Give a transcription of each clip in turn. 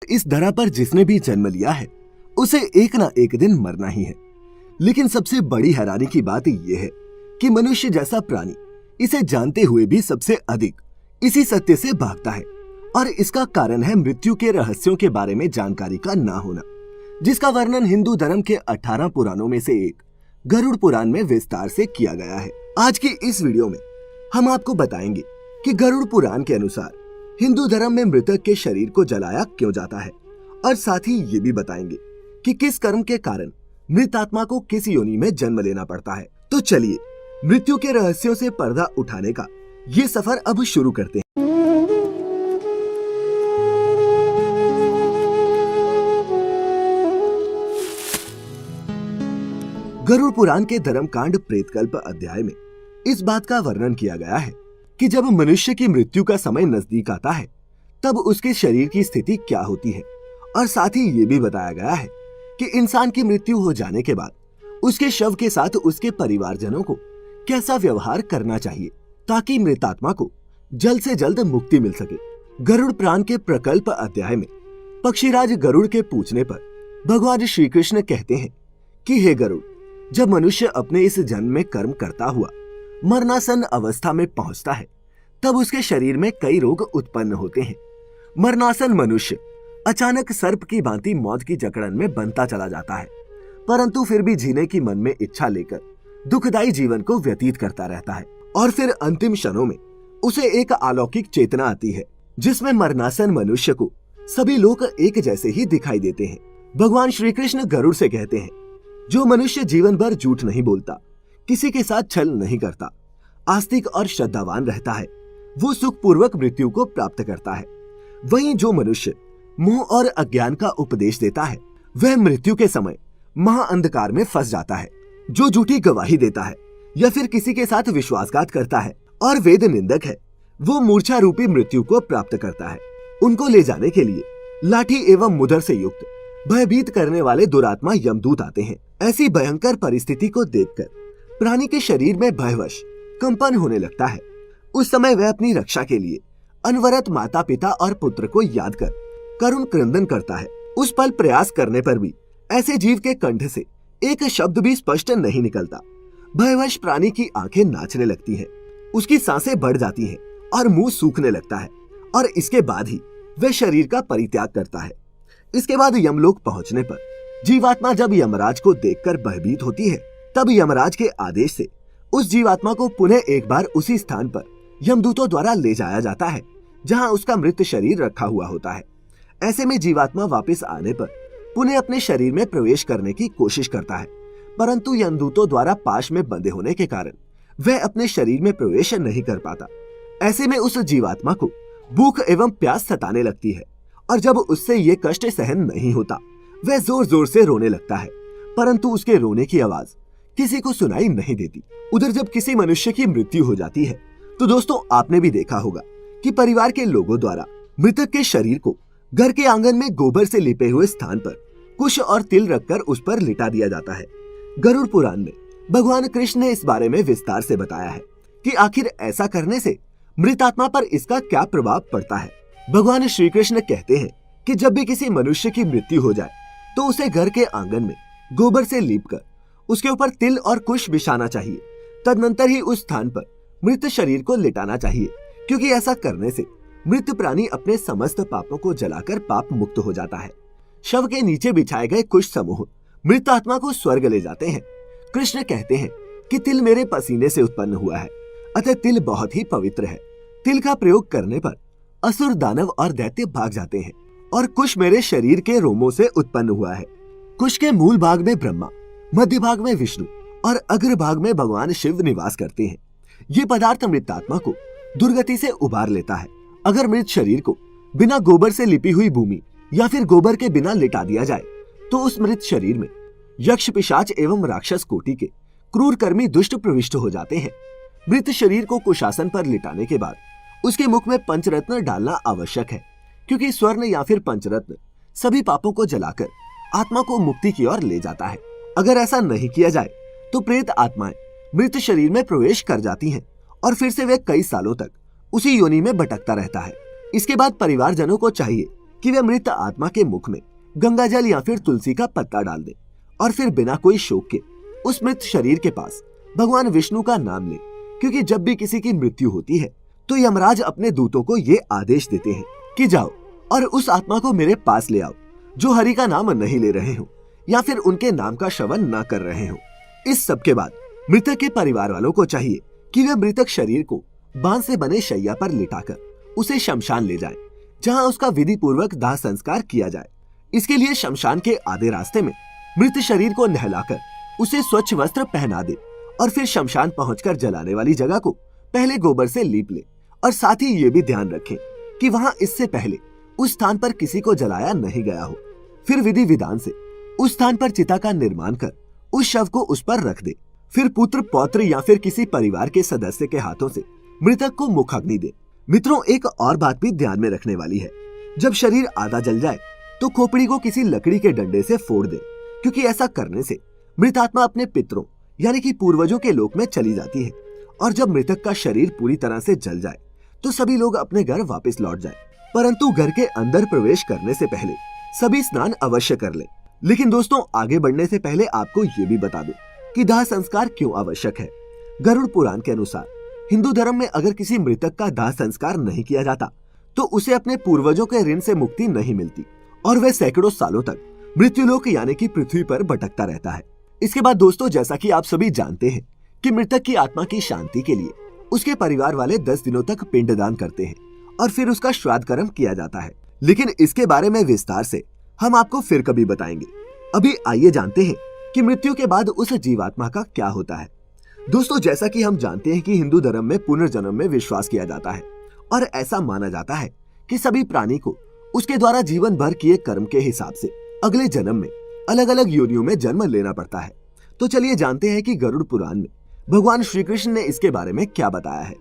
इस धरा पर जिसने भी जन्म लिया है उसे एक ना एक दिन मरना ही है। लेकिन सबसे बड़ी हैरानी की बात यह है कि मनुष्य जैसा प्राणी इसे जानते हुए भी सबसे अधिक इसी सत्य से भागता है, और इसका कारण है मृत्यु के रहस्यों के बारे में जानकारी का ना होना, जिसका वर्णन हिंदू धर्म के 18 पुराणों में से एक गरुड़ पुराण में विस्तार से किया गया है। आज की इस वीडियो में हम आपको बताएंगे कि गरुड़ पुराण के अनुसार हिंदू धर्म में मृतक के शरीर को जलाया क्यों जाता है, और साथ ही ये भी बताएंगे कि किस कर्म के कारण मृत आत्मा को किस योनि में जन्म लेना पड़ता है। तो चलिए मृत्यु के रहस्यों से पर्दा उठाने का ये सफर अब शुरू करते हैं। गरुड़ पुराण के धर्मकांड प्रेतकल्प अध्याय में इस बात का वर्णन किया गया है कि जब मनुष्य की मृत्यु का समय नजदीक आता है तब उसके शरीर की स्थिति क्या होती है, और साथ ही ये भी बताया गया है कि इंसान की मृत्यु हो जाने के बाद उसके शव के साथ उसके परिवारजनों को कैसा व्यवहार करना चाहिए ताकि मृत आत्मा को जल्द से जल्द मुक्ति मिल सके। गरुड़ पुराण के प्रकल्प अध्याय में पक्षीराज गरुड़ के पूछने पर भगवान श्री कृष्ण कहते हैं कि हे गरुड़, जब मनुष्य अपने इस जन्म में कर्म करता हुआ मरणासन अवस्था में पहुंचता है तब उसके शरीर में कई रोग उत्पन्न होते हैं। मरणासन मनुष्य अचानक सर्प की भांति मौत की जकड़न में बनता चला जाता है, परंतु फिर भी जीने की मन में इच्छा लेकर दुखदायी जीवन को व्यतीत करता रहता है, और फिर अंतिम क्षणों में उसे एक अलौकिक चेतना आती है जिसमें मरणासन मनुष्य को सभी लोग एक जैसे ही दिखाई देते हैं। भगवान श्री कृष्ण गरुड़ से कहते हैं, जो मनुष्य जीवन भर झूठ नहीं बोलता, किसी के साथ छल नहीं करता, आस्तिक और श्रद्धावान रहता है, वो सुखपूर्वक मृत्यु को प्राप्त करता है। वहीं जो मनुष्य मोह और अज्ञान का उपदेश देता है वह मृत्यु के समय महाअंधकार में फंस जाता है। जो झूठी गवाही देता है या फिर किसी के साथ विश्वासघात करता है और वेद निंदक है, वो मूर्छा रूपी मृत्यु को प्राप्त करता है। उनको ले जाने के लिए लाठी एवं मुदर से युक्त भयभीत करने वाले दुरात्मा यमदूत आते हैं। ऐसी भयंकर परिस्थिति को देखकर प्राणी के शरीर में भयवश कंपन होने लगता है। उस समय वह अपनी रक्षा के लिए अनवरत माता पिता और पुत्र को याद कर करुण क्रंदन करता है। उस पल प्रयास करने पर भी ऐसे जीव के कंठ से एक शब्द भी स्पष्ट नहीं निकलता। भयवश प्राणी की आंखें नाचने लगती हैं, उसकी सांसें बढ़ जाती हैं और मुंह सूखने लगता है, और इसके बाद ही वह शरीर का परित्याग करता है। इसके बाद यमलोक पहुंचने पर जीवात्मा जब यमराज को देखकर भयभीत होती है तब यमराज के आदेश से उस जीवात्मा को पुनः एक बार उसी स्थान पर यमदूतों द्वारा ले जाया जाता है जहां उसका मृत शरीर रखा हुआ होता है। ऐसे में जीवात्मा वापस आने पर पुनः अपने शरीर में प्रवेश करने की कोशिश करता है, परंतु यमदूतों द्वारा पाश में बंधे होने के कारण वह अपने शरीर में प्रवेश नहीं कर पाता। ऐसे में उस जीवात्मा को भूख एवं प्यास सताने लगती है, और जब उससे ये कष्ट सहन नहीं होता वह जोर जोर से रोने लगता है, परंतु उसके रोने की आवाज किसी को सुनाई नहीं देती। उधर जब किसी मनुष्य की मृत्यु हो जाती है तो दोस्तों आपने भी देखा होगा कि परिवार के लोगों द्वारा मृतक के शरीर को घर के आंगन में गोबर से लिपे हुए स्थान पर कुश और तिल रखकर उस पर लिटा दिया जाता है। गरुड़ पुराण में भगवान कृष्ण ने इस बारे में विस्तार से बताया है कि आखिर ऐसा करने से मृत आत्मा पर इसका क्या प्रभाव पड़ता है। भगवान श्री कृष्ण कहते हैं कि जब भी किसी मनुष्य की मृत्यु हो जाए तो उसे घर के आंगन में गोबर से लीपकर उसके ऊपर तिल और कुश बिछाना चाहिए। तदनंतर ही उस स्थान पर मृत शरीर को लिटाना चाहिए, क्योंकि ऐसा करने से मृत प्राणी अपने समस्त पापों को जलाकर पाप मुक्त हो जाता है। शव के नीचे बिछाए गए कुश समूह मृत आत्मा को स्वर्ग ले जाते हैं। कृष्ण कहते हैं कि तिल मेरे पसीने से उत्पन्न हुआ है, अतः तिल बहुत ही पवित्र है। तिल का प्रयोग करने पर असुर, दानव और दैत्य भाग जाते हैं, और कुश मेरे शरीर के रोमों से उत्पन्न हुआ है। कुश के मूल भाग में ब्रह्मा, मध्य भाग में विष्णु और अग्र भाग में भगवान शिव निवास करते हैं। ये पदार्थ मृत आत्मा को दुर्गति से उबार लेता है। अगर मृत शरीर को बिना गोबर से लिपी हुई भूमि या फिर गोबर के बिना लिटा दिया जाए तो उस मृत शरीर में यक्ष, पिशाच एवं राक्षस कोटि के क्रूर कर्मी दुष्ट प्रविष्ट हो जाते हैं। मृत शरीर को कुशासन पर लिटाने के बाद उसके मुख में पंचरत्न डालना आवश्यक है, क्योंकि स्वर्ण या फिर पंचरत्न सभी पापों को जलाकर आत्मा को मुक्ति की ओर ले जाता है। अगर ऐसा नहीं किया जाए तो प्रेत आत्माएं मृत शरीर में प्रवेश कर जाती हैं और फिर से वे कई सालों तक उसी योनि में भटकता रहता है। इसके बाद परिवारजनों को चाहिए कि वे मृत आत्मा के मुख में गंगा जल या फिर तुलसी का पत्ता डाल दे और फिर बिना कोई शोक के उस मृत शरीर के पास भगवान विष्णु का नाम ले, क्योंकि जब भी किसी की मृत्यु होती है तो यमराज अपने दूतों को ये आदेश देते हैं कि जाओ और उस आत्मा को मेरे पास ले आओ जो हरि का नाम नहीं ले रहे हो या फिर उनके नाम का श्रवण न कर रहे हो। इस सब के बाद मृतक के परिवार वालों को चाहिए कि वे मृतक शरीर को बांस से बने शैया पर लिटाकर उसे शमशान ले जाएं, जहां उसका विधि पूर्वक दाह संस्कार किया जाए। इसके लिए शमशान के आधे रास्ते में मृत शरीर को नहलाकर उसे स्वच्छ वस्त्र पहना दे और फिर शमशान पहुंचकर जलाने वाली जगह को पहले गोबर से लीप ले और साथ ही ये भी ध्यान रखें कि वहां इससे पहले उस स्थान पर किसी को जलाया नहीं गया हो। फिर विधि विधान से उस स्थान पर चिता का निर्माण कर उस शव को उस पर रख दे। फिर पुत्र पौत्र या फिर किसी परिवार के सदस्य के हाथों से मृतक को मुखाग्नि दे। मित्रों, एक और बात भी ध्यान में रखने वाली है, जब शरीर आधा जल जाए तो खोपड़ी को किसी लकड़ी के डंडे से फोड़ दे, क्योंकि ऐसा करने से मृत आत्मा अपने पितरों यानी कि पूर्वजों के लोक में चली जाती है और जब मृतक का शरीर पूरी तरह से जल जाए तो सभी लोग अपने घर वापस लौट जाए। परंतु घर के अंदर प्रवेश करने से पहले सभी स्नान अवश्य कर लें। लेकिन दोस्तों, आगे बढ़ने से पहले आपको ये भी बता दूं कि दाह संस्कार क्यों आवश्यक है। गरुड़ पुराण के अनुसार हिंदू धर्म में अगर किसी मृतक का दाह संस्कार नहीं किया जाता तो उसे अपने पूर्वजों के ऋण से मुक्ति नहीं मिलती और वह सैकड़ों सालों तक मृत्युलोक यानी कि पृथ्वी पर भटकता रहता है। इसके बाद दोस्तों, जैसा कि आप सभी जानते हैं कि मृतक की आत्मा की शांति के लिए उसके परिवार वाले 10 दिनों तक पिंडदान करते हैं और फिर उसका श्राद्ध कर्म किया जाता है। लेकिन इसके बारे में विस्तार से हम आपको फिर कभी बताएंगे। अभी आइए जानते हैं कि मृत्यु के बाद उस जीवात्मा का क्या होता है। दोस्तों, जैसा कि हम जानते हैं कि हिंदू धर्म में पुनर्जन्म में विश्वास किया जाता है और ऐसा माना जाता है कि सभी प्राणी को उसके द्वारा जीवन भर किए कर्म के हिसाब से अगले जन्म में अलग अलग योनियों में जन्म लेना पड़ता है। तो चलिए जानते हैं कि गरुड़ पुराण में भगवान श्री कृष्ण ने इसके बारे में क्या बताया है।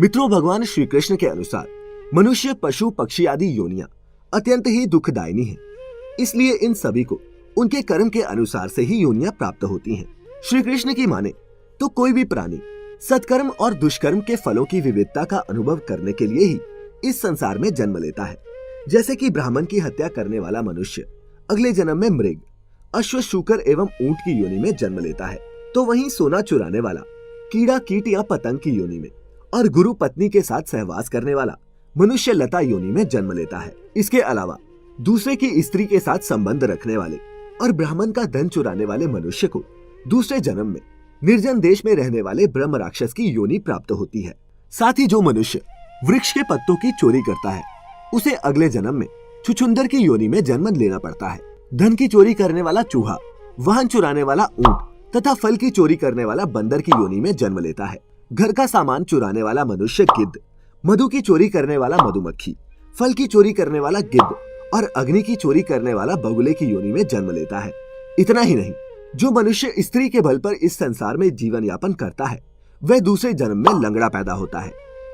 मित्रों, भगवान श्री कृष्ण के अनुसार मनुष्य, पशु, पक्षी आदि योनियां अत्यंत ही दुखदायिनी है, इसलिए इन सभी को उनके कर्म के अनुसार से ही योनियां प्राप्त होती हैं। श्री कृष्ण की माने तो कोई भी प्राणी सत्कर्म और दुष्कर्म के फलों की विविधता का अनुभव करने के लिए ही इस संसार में जन्म लेता है। जैसे कि ब्राह्मण की हत्या करने वाला मनुष्य अगले जन्म में मृग, अश्व, शूकर एवं ऊंट की योनि में जन्म लेता है, तो वहीं सोना चुराने वाला कीड़ा, कीट या पतंग की योनि में और गुरु पत्नी के साथ सहवास करने वाला मनुष्य लता योनि में जन्म लेता है। इसके अलावा दूसरे की स्त्री के साथ संबंध रखने वाले और ब्राह्मण का धन चुराने वाले मनुष्य को दूसरे जन्म में निर्जन देश में रहने वाले ब्रह्म राक्षस की योनि प्राप्त होती है। साथ ही जो मनुष्य वृक्ष के पत्तों की चोरी करता है उसे अगले जन्म में छुछुंदर की योनि में जन्म लेना पड़ता है। धन की चोरी करने वाला चूहा, वाहन चुराने वाला ऊंट तथा फल की चोरी करने वाला बंदर की योनि में जन्म लेता है। घर का सामान चुराने वाला मनुष्य गिद्ध, मधु की चोरी करने वाला मधुमक्खी, फल की चोरी करने वाला गिद्ध और अग्नि की चोरी करने वाला बगुले की योनि में जन्म लेता है। इतना ही नहीं, जो मनुष्य स्त्री के बल पर इस संसार में जीवन यापन करता है वह दूसरे जन्म में लंगड़ा पैदा होता है।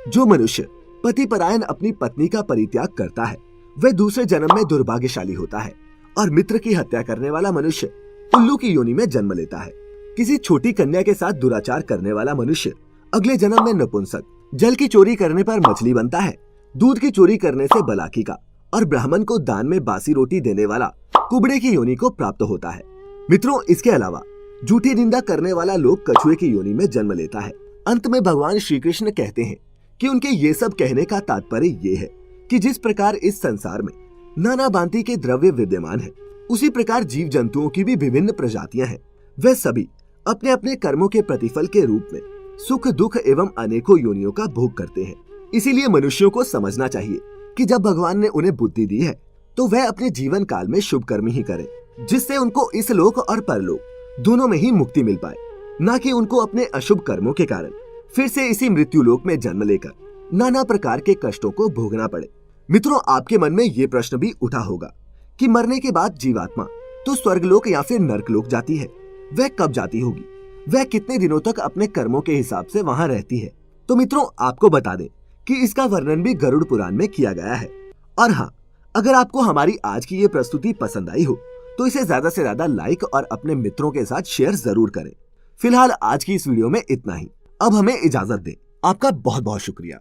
जो मनुष्य पति परायण अपनी पत्नी का परित्याग करता है वह दूसरे जन्म में दुर्भाग्यशाली होता है। और मित्र की हत्या करने वाला मनुष्य उल्लू की योनि में जन्म लेता है। किसी छोटी कन्या के साथ दुराचार करने वाला मनुष्य अगले जन्म में नपुंसक, जल की चोरी करने पर मछली बनता है, दूध की चोरी करने से बलाकी का और ब्राह्मण को दान में बासी रोटी देने वाला कुबड़े की योनि को प्राप्त होता है। मित्रों, इसके अलावा झूठी निंदा करने वाला लोग कछुए की योनि में जन्म लेता है। अंत में भगवान श्री कृष्ण कहते हैं कि उनके ये सब कहने का तात्पर्य ये है कि जिस प्रकार इस संसार में नाना भांति के द्रव्य विद्यमान है, उसी प्रकार जीव जंतुओं की भी विभिन्न प्रजातियां हैं। वे सभी अपने अपने कर्मों के प्रतिफल के रूप में सुख, दुख एवं अनेकों योनियों का भोग करते हैं। इसीलिए मनुष्यों को समझना चाहिए कि जब भगवान ने उन्हें बुद्धि दी है तो वह अपने जीवन काल में शुभ कर्म ही करें, जिससे उनको इस लोक और परलोक दोनों में ही मुक्ति मिल पाए, न कि उनको अपने अशुभ कर्मों के कारण फिर से इसी मृत्यु लोक में जन्म लेकर नाना प्रकार के कष्टों को भोगना पड़े। मित्रों, आपके मन में ये प्रश्न भी उठा होगा कि मरने के बाद जीवात्मा तो स्वर्गलोक या फिर नरकलोक जाती है, वह कब जाती होगी, वह कितने दिनों तक अपने कर्मों के हिसाब से वहां रहती है। तो मित्रों, आपको बता दें कि इसका वर्णन भी गरुड़ पुराण में किया गया है। और हाँ, अगर आपको हमारी आज की ये प्रस्तुति पसंद आई हो तो इसे ज्यादा से ज्यादा लाइक और अपने मित्रों के साथ शेयर जरूर करें। फिलहाल आज की इस वीडियो में इतना ही। अब हमें इजाजत दें। आपका बहुत बहुत शुक्रिया।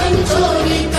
संचोरित